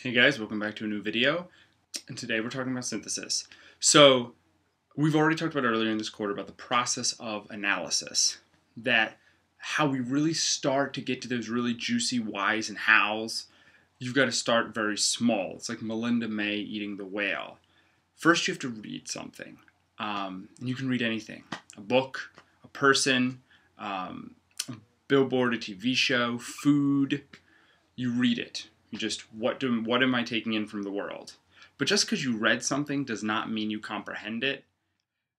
Hey guys, welcome back to a new video, and today we're talking about synthesis. So, we've already talked about earlier in this quarter about the process of analysis, that how we really start to get to those really juicy whys and hows, you've got to start very small. It's like Melinda May eating the whale. First you have to read something, and you can read anything. A book, a person, a billboard, a TV show, food. You read it. You just, what am I taking in from the world? But just because you read something does not mean you comprehend it.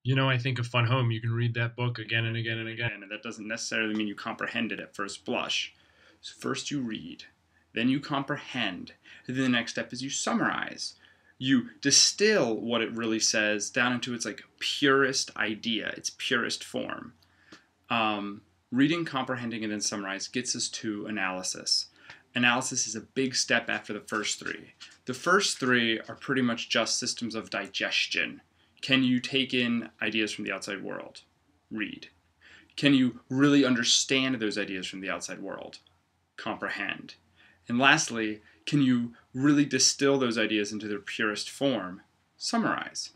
I think of Fun Home. You can read that book again and again and again. And that doesn't necessarily mean you comprehend it at first blush. So first you read, then you comprehend, and then the next step is you summarize. You distill what it really says down into its like purest idea, its purest form. Reading, comprehending, and then summarize gets us to analysis. Analysis is a big step after the first three. The first three are pretty much just systems of digestion. Can you take in ideas from the outside world? Read. Can you really understand those ideas from the outside world? Comprehend. And lastly, can you really distill those ideas into their purest form? Summarize.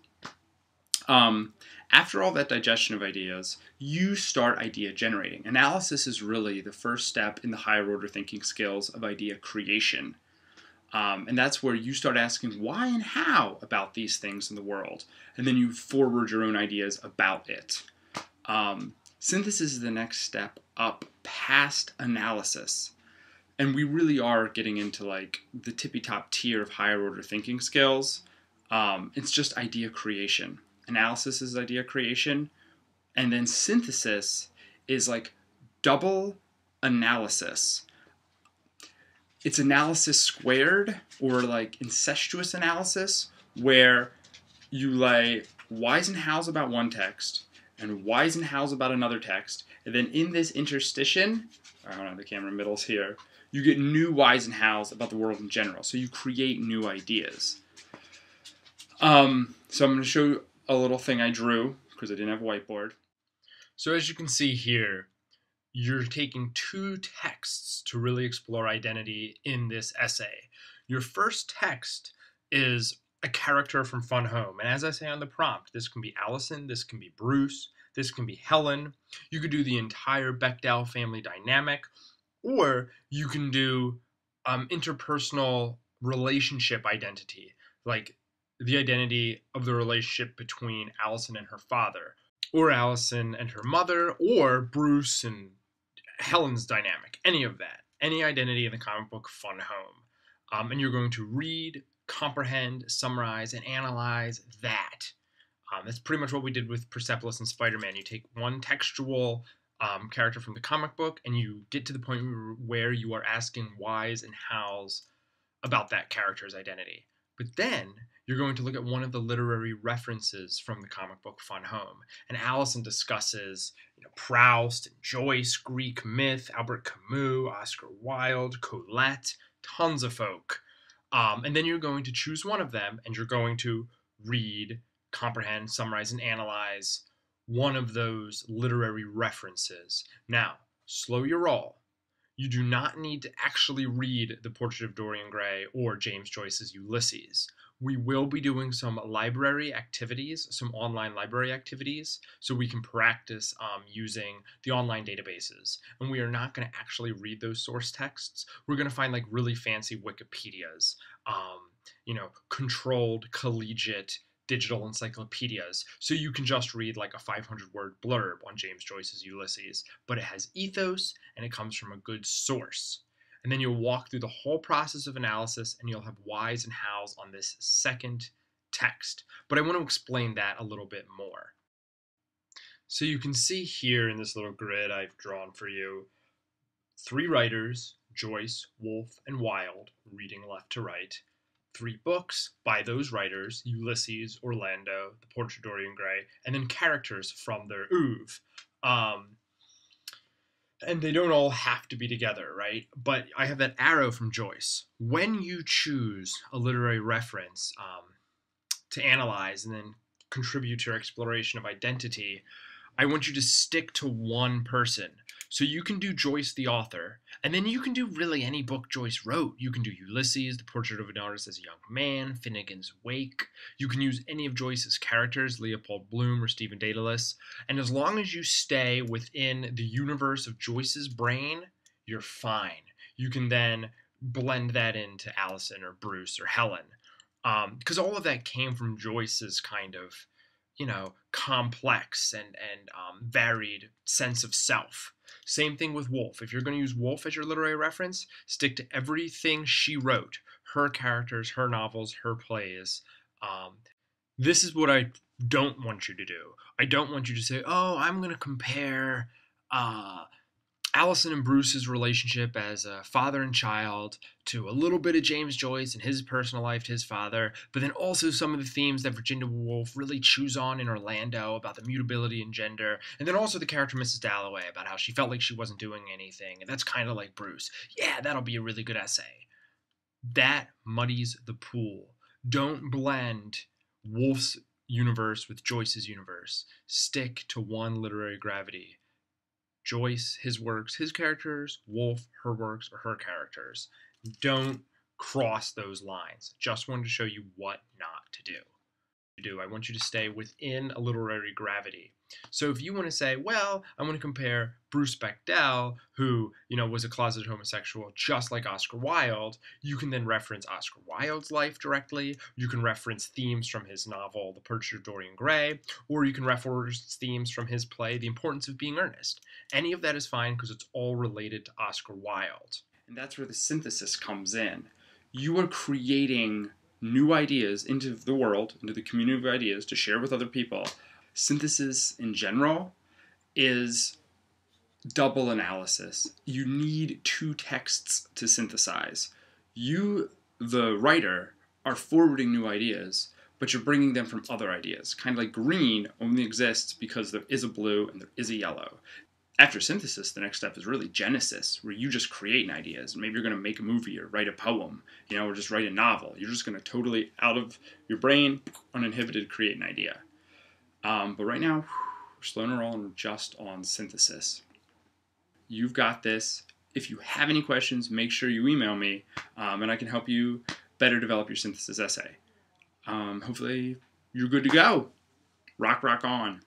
After all that digestion of ideas, you start idea generating. Analysis is really the first step in the higher order thinking skills of idea creation. And that's where you start asking why and how about these things in the world. And then you forward your own ideas about it. Synthesis is the next step up past analysis. And we really are getting into like the tippy top tier of higher order thinking skills. It's just idea creation. Analysis is idea creation, and then synthesis is like double analysis. It's analysis squared, or like incestuous analysis, where you lay whys and hows about one text and whys and hows about another text, and then in this interstition, I don't know, the camera middle's here, you get new whys and hows about the world in general. So you create new ideas. So I'm going to show you a little thing I drew because I didn't have a whiteboard. So as you can see here, you're taking two texts to really explore identity in this essay. Your first text is a character from Fun Home. And as I say on the prompt, this can be Allison, this can be Bruce, this can be Helen. You could do the entire Bechdel family dynamic, or you can do interpersonal relationship identity, like the identity of the relationship between Allison and her father, or Allison and her mother, or Bruce and Helen's dynamic, any of that, any identity in the comic book Fun Home. And you're going to read, comprehend, summarize, and analyze that. That's pretty much what we did with Persepolis and Spider-Man. You take one textual character from the comic book and you get to the point where you are asking whys and hows about that character's identity. But then you're going to look at one of the literary references from the comic book Fun Home. And Allison discusses Proust and Joyce, Greek myth, Albert Camus, Oscar Wilde, Colette, tons of folk. And then you're going to choose one of them and you're going to read, comprehend, summarize, and analyze one of those literary references. Now, slow your roll. You do not need to actually read The Portrait of Dorian Gray or James Joyce's Ulysses. We will be doing some library activities, some online library activities, so we can practice using the online databases. And we are not going to actually read those source texts. We're going to find like really fancy Wikipedias, controlled collegiate digital encyclopedias, so you can just read like a 500-word blurb on James Joyce's Ulysses, but it has ethos and it comes from a good source. And then you'll walk through the whole process of analysis and you'll have whys and hows on this second text. But I want to explain that a little bit more. So you can see here in this little grid I've drawn for you, three writers, Joyce, Woolf, and Wilde, reading left to right. Three books by those writers, Ulysses, Orlando, The Portrait of Dorian Gray, and then characters from their oeuvre. And they don't all have to be together, right? But I have that arrow from Joyce. When you choose a literary reference to analyze and then contribute to your exploration of identity, I want you to stick to one person. So you can do Joyce the author, and then you can do really any book Joyce wrote. You can do Ulysses, The Portrait of an Artist as a Young Man, Finnegan's Wake. You can use any of Joyce's characters, Leopold Bloom or Stephen Dedalus. And as long as you stay within the universe of Joyce's brain, you're fine. You can then blend that into Allison or Bruce or Helen. Because all of that came from Joyce's kind of, complex and varied sense of self. Same thing with Woolf. If you're going to use Woolf as your literary reference, stick to everything she wrote, her characters, her novels, her plays. This is what I don't want you to do. I don't want you to say, oh, I'm going to compare Allison and Bruce's relationship as a father and child to a little bit of James Joyce and his personal life to his father, but then also some of the themes that Virginia Woolf really chews on in Orlando about the mutability and gender, and then also the character Mrs. Dalloway about how she felt like she wasn't doing anything, and that's kind of like Bruce. Yeah, that'll be a really good essay. That muddies the pool. Don't blend Woolf's universe with Joyce's universe. Stick to one literary gravity. Joyce, his works, his characters, Woolf, her works, or her characters. Don't cross those lines. Just wanted to show you what not to do. I want you to stay within a literary gravity. So if you want to say, well, I want to compare Bruce Bechdel, who, was a closeted homosexual just like Oscar Wilde, you can then reference Oscar Wilde's life directly. You can reference themes from his novel, The Portrait of Dorian Gray, or you can reference themes from his play, The Importance of Being Earnest. Any of that is fine because it's all related to Oscar Wilde. And that's where the synthesis comes in. You are creating new ideas into the world, into the community of ideas to share with other people. Synthesis in general is double analysis. You need two texts to synthesize. You, the writer, are forwarding new ideas, but you're bringing them from other ideas. Kind of like green only exists because there is a blue and there is a yellow. After synthesis, the next step is really genesis, where you just create ideas. Maybe you're going to make a movie or write a poem, or just write a novel. You're just going to totally, out of your brain, uninhibited, create an idea. But right now, we're slow and rolling just on synthesis. You've got this. If you have any questions, make sure you email me, and I can help you better develop your synthesis essay. Hopefully, you're good to go. Rock on.